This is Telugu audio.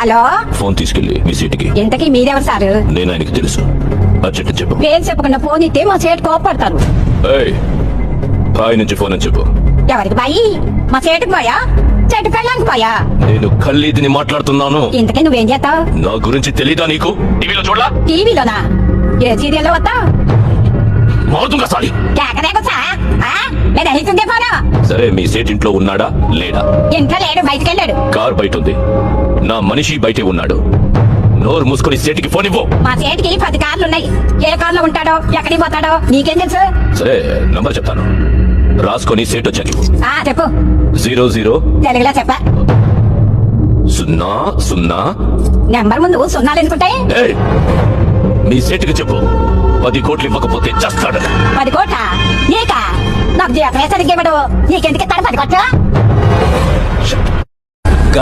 హలో, ఫోన్ తీసుకెళ్ళి మీ సీటుకి. ఇంతకీ మీరెవరు సారు? నేను ఆయనకి తెలుసు. అర్జెంట్ చెప్పు. పేరు చెప్పకుండా ఫోన్ ఇస్తే మా సేటు కోపడతారు. ఏయ్, బాయ్ నుంచి ఫోన్ అని చెప్పు. ఎవరికి బాయి? మా సేటుకు పోయా, చెట్టు పెళ్ళానికి పోయా? నేను ఖల్లీదిని మాట్లాడుతున్నాను. ఇంతకీ నువ్వేం చేస్తావు? నా గురించి తెలీదా నీకు? టీవీలో చూడలా? టీవీలోనా? ఏ సీరియల్లో వస్తా? మారుతుందా సాలి? కేకరేకొచ్చా? నేను అహితుందే ఫోను. సరే, మీ సేట్ ఇంట్లో ఉన్నాడా లేడా? ఇంట్లో లేడు, బయటికి వెళ్ళాడు. కార్ బయట ఉంది. నా మనిషి బయటే ఉన్నాడు. నోరు మూసుకొని సేటికి ఫోన్ ఇవ్వు. మా సేటుకి 10 కార్లు ఉన్నాయి. ఏ కార్లో ఉంటాడో, ఎక్కడికి పోతాడో నీకేం తెలుసు? సరే, నంబర్ చెప్తాను, రాసుకొని సేట్ వచ్చాను. చెప్పు. 00 తెలుగులో చెప్పా. 00. నెంబర్ ముందు సున్నాలు ఎందుకుంటాయి? ఏయ్, మీ సేటుకి చెప్పు, 10 కోట్లు ఇవ్వకపోతే చేస్తాడు. 10 కోట్ల? నీకా? నాకు జీతం సరిగ్గా ఇవ్వడు. నీకెందుకు ఇస్తాడు 10 కోట్లు?